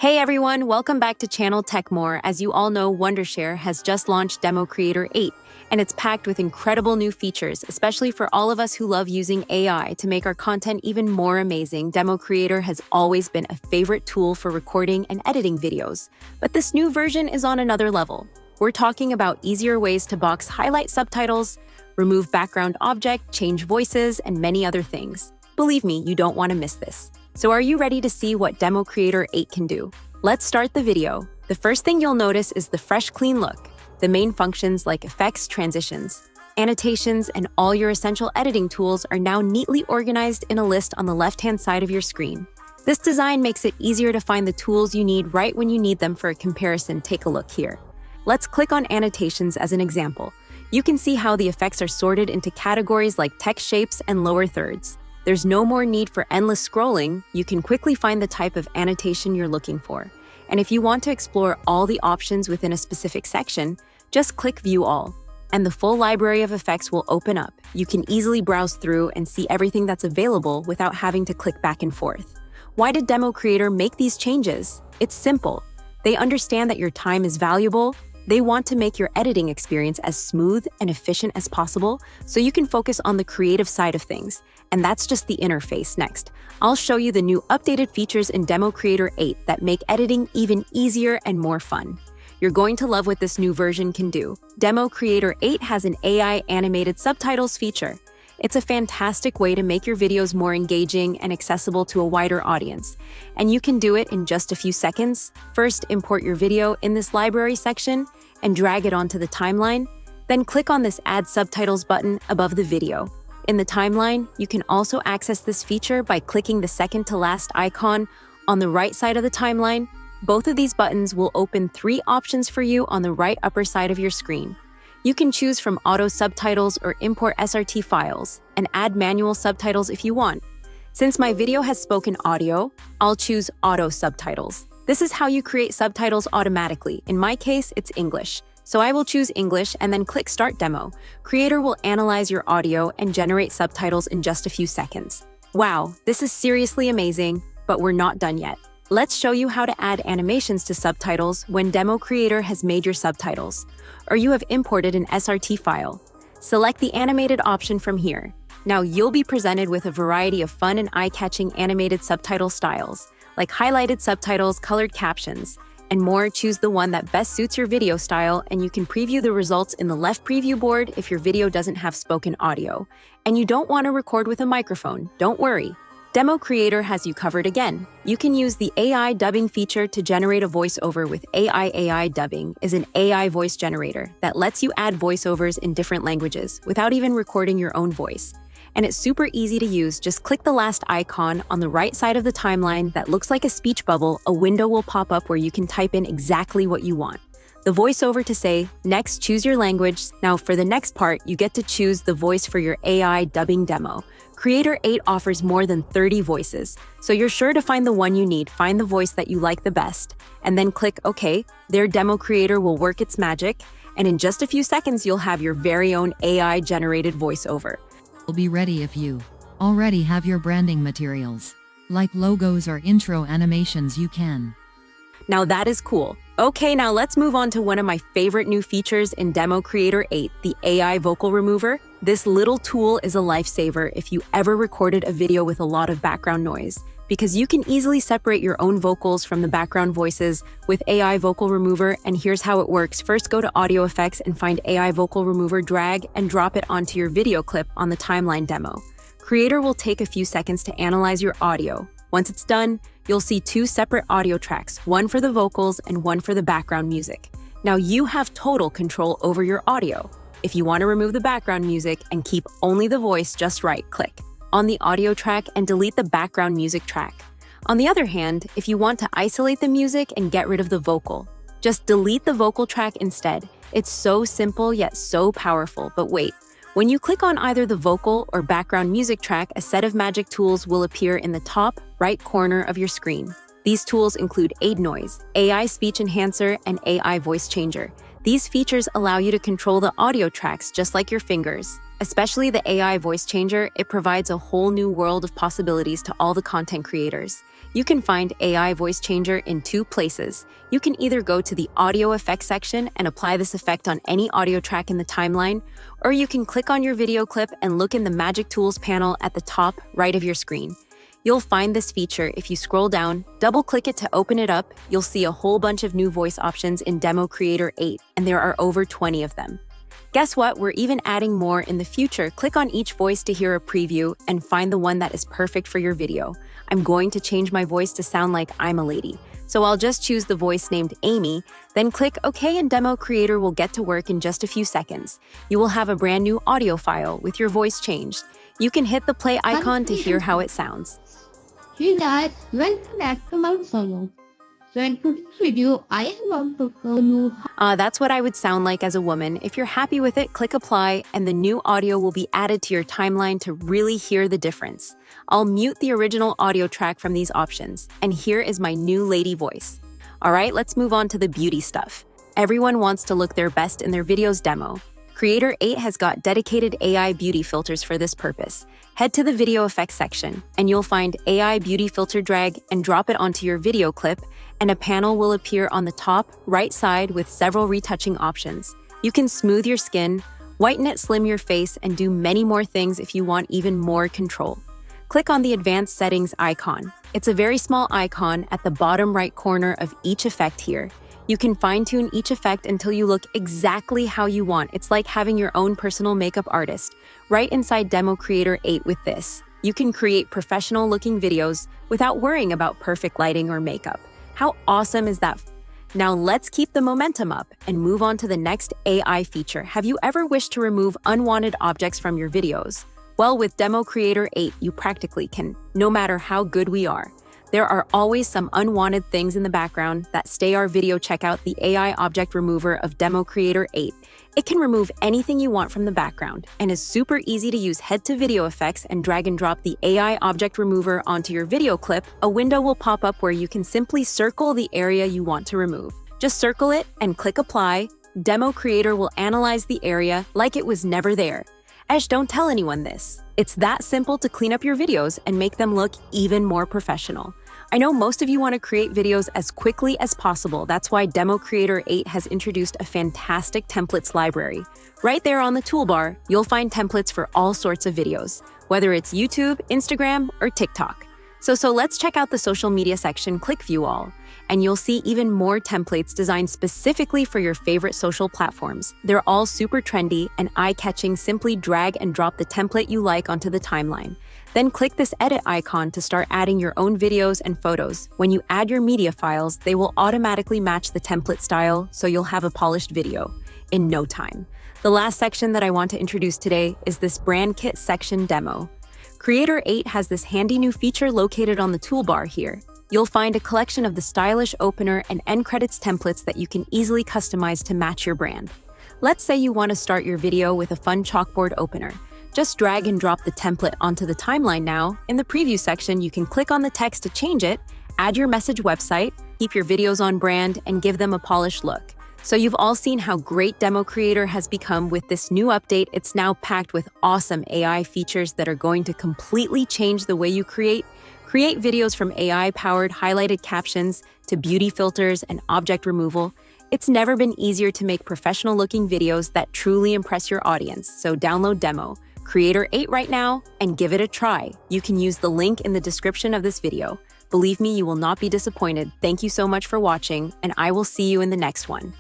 Hey everyone, welcome back to Channel Tech More. As you all know, Wondershare has just launched Democreator 8, and it's packed with incredible new features, especially for all of us who love using AI to make our content even more amazing. Democreator has always been a favorite tool for recording and editing videos, but this new version is on another level. We're talking about easier ways to box highlight subtitles, remove background object, change voices, and many other things. Believe me, you don't want to miss this. So are you ready to see what Democreator 8 can do? Let's start the video. The first thing you'll notice is the fresh, clean look. The main functions like effects, transitions, annotations, and all your essential editing tools are now neatly organized in a list on the left-hand side of your screen. This design makes it easier to find the tools you need right when you need them. For a comparison, take a look here. Let's click on annotations as an example. You can see how the effects are sorted into categories like text shapes and lower thirds. There's no more need for endless scrolling. You can quickly find the type of annotation you're looking for. And if you want to explore all the options within a specific section, just click View All, and the full library of effects will open up. You can easily browse through and see everything that's available without having to click back and forth. Why did Democreator make these changes? It's simple. They understand that your time is valuable. They want to make your editing experience as smooth and efficient as possible so you can focus on the creative side of things. And that's just the interface. Next, I'll show you the new updated features in Democreator 8 that make editing even easier and more fun. You're going to love what this new version can do. Democreator 8 has an AI animated subtitles feature. It's a fantastic way to make your videos more engaging and accessible to a wider audience. And you can do it in just a few seconds. First, import your video in this library section and drag it onto the timeline. Then click on this Add Subtitles button above the video. In the timeline, you can also access this feature by clicking the second to last icon on the right side of the timeline. Both of these buttons will open 3 options for you on the right upper side of your screen. You can choose from auto subtitles or import SRT files and add manual subtitles if you want. Since my video has spoken audio, I'll choose auto subtitles. This is how you create subtitles automatically. In my case, it's English. So I will choose English and then click Start Demo. Creator will analyze your audio and generate subtitles in just a few seconds. Wow, this is seriously amazing, but we're not done yet. Let's show you how to add animations to subtitles when Democreator has made your subtitles, or you have imported an SRT file. Select the animated option from here. Now you'll be presented with a variety of fun and eye-catching animated subtitle styles, like highlighted subtitles, colored captions, and more. Choose the one that best suits your video style, and you can preview the results in the left preview board if your video doesn't have spoken audio. And you don't want to record with a microphone, don't worry. Democreator has you covered again. You can use the AI dubbing feature to generate a voiceover with AI Dubbing is an AI voice generator that lets you add voiceovers in different languages without even recording your own voice. And it's super easy to use. Just click the last icon on the right side of the timeline that looks like a speech bubble. A window will pop up where you can type in exactly what you want. The voiceover to say, next, choose your language. Now for the next part, you get to choose the voice for your AI dubbing demo. Creator 8 offers more than 30 voices, so you're sure to find the one you need. Find the voice that you like the best, and then click OK. Their Democreator will work its magic, and in just a few seconds, you'll have your very own AI-generated voiceover. Will be ready if you already have your branding materials, like logos or intro animations. You can. Now that is cool. Okay, now let's move on to one of my favorite new features in Democreator 8, the AI vocal remover. This little tool is a lifesaver if you ever recorded a video with a lot of background noise, because you can easily separate your own vocals from the background voices with AI vocal remover. And here's how it works. First, go to Audio Effects and find AI vocal remover, drag and drop it onto your video clip on the timeline demo. Creator will take a few seconds to analyze your audio. Once it's done, you'll see 2 separate audio tracks, one for the vocals and one for the background music. Now you have total control over your audio. If you want to remove the background music and keep only the voice, just right-click on the audio track and delete the background music track. On the other hand, if you want to isolate the music and get rid of the vocal, just delete the vocal track instead. It's so simple yet so powerful. But wait, when you click on either the vocal or background music track, a set of magic tools will appear in the top right corner of your screen. These tools include Aid Noise, AI Speech Enhancer, and AI Voice Changer. These features allow you to control the audio tracks just like your fingers. Especially the AI Voice Changer, it provides a whole new world of possibilities to all the content creators. You can find AI voice changer in two places. You can either go to the audio effects section and apply this effect on any audio track in the timeline, or you can click on your video clip and look in the Magic Tools panel at the top right of your screen. You'll find this feature if you scroll down, double-click it to open it up. You'll see a whole bunch of new voice options in Democreator 8, and there are over 20 of them. Guess what? We're even adding more in the future. Click on each voice to hear a preview and find the one that is perfect for your video. I'm going to change my voice to sound like I'm a lady. So I'll just choose the voice named Amy, then click OK, and Democreator will get to work in just a few seconds. You will have a brand new audio file with your voice changed. You can hit the play icon to hear how it sounds. Hey guys, welcome back to my channel. So in today's video, I want to show you That's what I would sound like as a woman. If you're happy with it, click apply, and the new audio will be added to your timeline to really hear the difference. I'll mute the original audio track from these options, and here is my new lady voice. All right, let's move on to the beauty stuff. Everyone wants to look their best in their video's demo. Creator 8 has got dedicated AI beauty filters for this purpose. Head to the video effects section, and you'll find AI beauty filter drag and drop it onto your video clip, and a panel will appear on the top right side with several retouching options. You can smooth your skin, whiten it, slim your face, and do many more things if you want even more control. Click on the advanced settings icon. It's a very small icon at the bottom right corner of each effect here. You can fine-tune each effect until you look exactly how you want. It's like having your own personal makeup artist. Right inside Democreator 8 with this, you can create professional-looking videos without worrying about perfect lighting or makeup. How awesome is that? Now let's keep the momentum up and move on to the next AI feature. Have you ever wished to remove unwanted objects from your videos? Well, with Democreator 8, you practically can, no matter how good we are. There are always some unwanted things in the background that stay our video. Check out the AI Object Remover of Democreator 8. It can remove anything you want from the background and is super easy to use. Head to Video Effects and drag and drop the AI Object Remover onto your video clip. A window will pop up where you can simply circle the area you want to remove. Just circle it and click Apply. Democreator will analyze the area like it was never there. Don't tell anyone this. It's that simple to clean up your videos and make them look even more professional. I know most of you want to create videos as quickly as possible. That's why Democreator 8 has introduced a fantastic templates library. Right there on the toolbar, you'll find templates for all sorts of videos, whether it's YouTube, Instagram, or TikTok. So let's check out the social media section. Click View All, and you'll see even more templates designed specifically for your favorite social platforms. They're all super trendy and eye-catching. Simply drag and drop the template you like onto the timeline. Then click this edit icon to start adding your own videos and photos. When you add your media files, they will automatically match the template style, so you'll have a polished video in no time. The last section that I want to introduce today is this brand kit section demo. Creator 8 has this handy new feature located on the toolbar here. You'll find a collection of the stylish opener and end credits templates that you can easily customize to match your brand. Let's say you want to start your video with a fun chalkboard opener. Just drag and drop the template onto the timeline now. In the preview section, you can click on the text to change it, add your message website, keep your videos on brand, and give them a polished look. So you've all seen how great Democreator has become. With this new update. It's now packed with awesome AI features that are going to completely change the way you create videos, from AI-powered highlighted captions to beauty filters and object removal. It's never been easier to make professional-looking videos that truly impress your audience. So download Democreator 8 right now and give it a try. You can use the link in the description of this video. Believe me, you will not be disappointed. Thank you so much for watching, and I will see you in the next one.